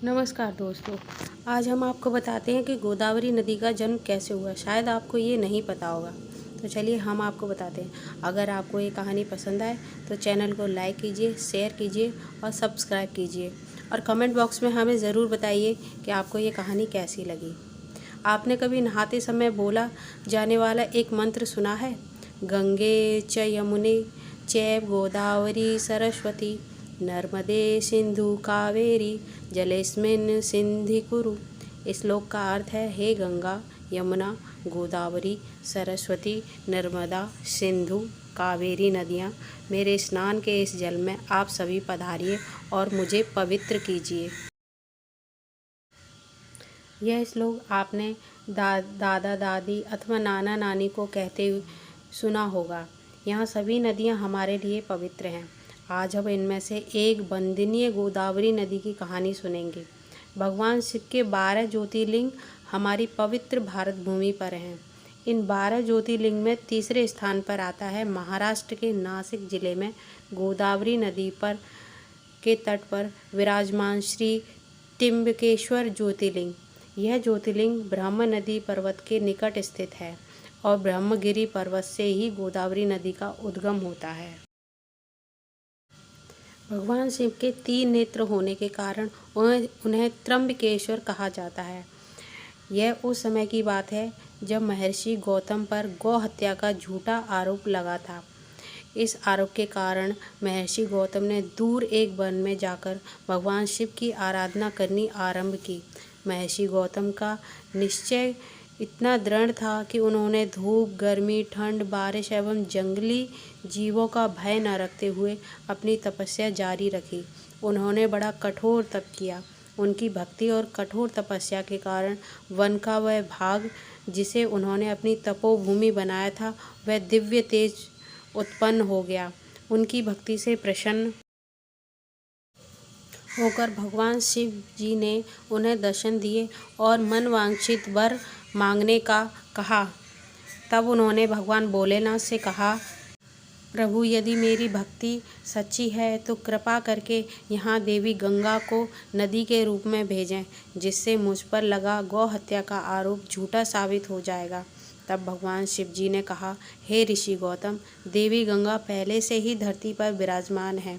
नमस्कार दोस्तों। आज हम आपको बताते हैं कि गोदावरी नदी का जन्म कैसे हुआ। शायद आपको ये नहीं पता होगा, तो चलिए हम आपको बताते हैं। अगर आपको ये कहानी पसंद आए तो चैनल को लाइक कीजिए, शेयर कीजिए और सब्सक्राइब कीजिए, और कमेंट बॉक्स में हमें ज़रूर बताइए कि आपको ये कहानी कैसी लगी। आपने कभी नहाते समय बोला जाने वाला एक मंत्र सुना है? गंगे च यमुने चैव गोदावरी सरस्वती नर्मदे सिंधु कावेरी जलेस्मिन् सिन्धि कुरु। इस श्लोक का अर्थ है, हे गंगा, यमुना, गोदावरी, सरस्वती, नर्मदा, सिंधु, कावेरी नदियाँ, मेरे स्नान के इस जल में आप सभी पधारिए और मुझे पवित्र कीजिए। यह श्लोक आपने दादा दादी अथवा नाना नानी को कहते हुए सुना होगा। यहाँ सभी नदियाँ हमारे लिए पवित्र हैं। आज हम इनमें से एक वंदनीय गोदावरी नदी की कहानी सुनेंगे। भगवान शिव के 12 ज्योतिर्लिंग हमारी पवित्र भारत भूमि पर हैं। इन 12 ज्योतिर्लिंग में तीसरे स्थान पर आता है महाराष्ट्र के नासिक जिले में गोदावरी नदी पर के तट पर विराजमान श्री त्र्यंबकेश्वर ज्योतिर्लिंग। यह ज्योतिर्लिंग ब्रह्म नदी पर्वत के निकट स्थित है और ब्रह्मगिरी पर्वत से ही गोदावरी नदी का उद्गम होता है। भगवान शिव के 3 नेत्र होने के कारण उन्हें त्र्यंबकेश्वर कहा जाता है। यह उस समय की बात है जब महर्षि गौतम पर गौ हत्या का झूठा आरोप लगा था। इस आरोप के कारण महर्षि गौतम ने दूर एक वन में जाकर भगवान शिव की आराधना करनी आरंभ की। महर्षि गौतम का निश्चय इतना दृढ़ था कि उन्होंने धूप, गर्मी, ठंड, बारिश एवं जंगली जीवों का भय न रखते हुए अपनी तपस्या जारी रखी। उन्होंने बड़ा कठोर तप किया। उनकी भक्ति और कठोर तपस्या के कारण वन का वह भाग जिसे उन्होंने अपनी तपोभूमि बनाया था, वह दिव्य तेज उत्पन्न हो गया। उनकी भक्ति से प्रसन्न होकर भगवान शिव जी ने उन्हें दर्शन दिए और मनवांछित वर मांगने का कहा। तब उन्होंने भगवान भोलेनाथ से कहा, प्रभु, यदि मेरी भक्ति सच्ची है तो कृपा करके यहाँ देवी गंगा को नदी के रूप में भेजें, जिससे मुझ पर लगा गौ हत्या का आरोप झूठा साबित हो जाएगा। तब भगवान शिव जी ने कहा, हे ऋषि गौतम, देवी गंगा पहले से ही धरती पर विराजमान है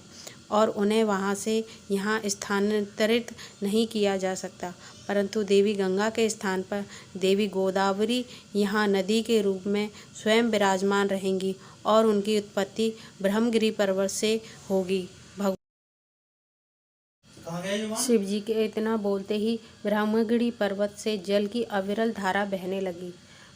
और उन्हें वहाँ से यहाँ स्थानांतरित नहीं किया जा सकता, परंतु देवी गंगा के स्थान पर देवी गोदावरी यहाँ नदी के रूप में स्वयं विराजमान रहेंगी और उनकी उत्पत्ति ब्रह्मगिरी पर्वत से होगी। शिव जी के इतना बोलते ही ब्रह्मगिरी पर्वत से जल की अविरल धारा बहने लगी।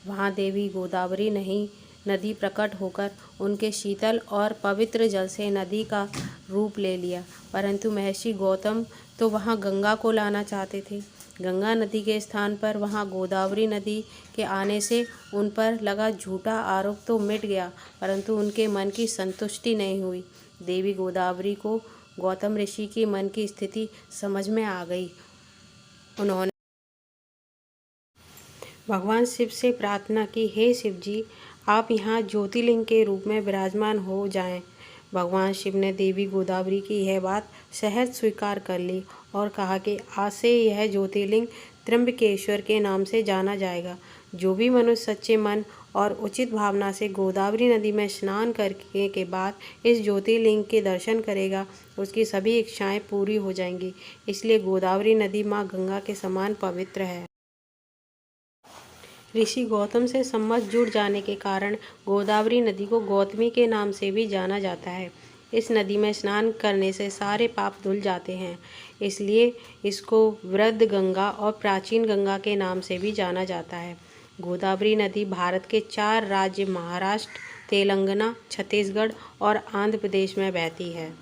वहाँ देवी गोदावरी नहीं नदी प्रकट होकर उनके शीतल और पवित्र जल से नदी का रूप ले लिया। परंतु महर्षि गौतम तो वहाँ गंगा को लाना चाहते थे। गंगा नदी के स्थान पर वहाँ गोदावरी नदी के आने से उन पर लगा झूठा आरोप तो मिट गया, परंतु उनके मन की संतुष्टि नहीं हुई। देवी गोदावरी को गौतम ऋषि की मन की स्थिति समझ में आ गई। उन्होंने भगवान शिव से प्रार्थना की, हे शिव जी, आप यहाँ ज्योतिर्लिंग के रूप में विराजमान हो जाएं। भगवान शिव ने देवी गोदावरी की यह बात सहज स्वीकार कर ली और कहा कि आज से यह ज्योतिर्लिंग त्र्यंबकेश्वर के नाम से जाना जाएगा। जो भी मनुष्य सच्चे मन और उचित भावना से गोदावरी नदी में स्नान करने के बाद इस ज्योतिर्लिंग के दर्शन करेगा, उसकी सभी इच्छाएं पूरी हो जाएंगी। इसलिए गोदावरी नदी माँ गंगा के समान पवित्र है। ऋषि गौतम से संबंध जुड़ जाने के कारण गोदावरी नदी को गौतमी के नाम से भी जाना जाता है। इस नदी में स्नान करने से सारे पाप धुल जाते हैं, इसलिए इसको वृद्ध गंगा और प्राचीन गंगा के नाम से भी जाना जाता है। गोदावरी नदी भारत के 4 राज्य महाराष्ट्र, तेलंगाना, छत्तीसगढ़ और आंध्र प्रदेश में बहती है।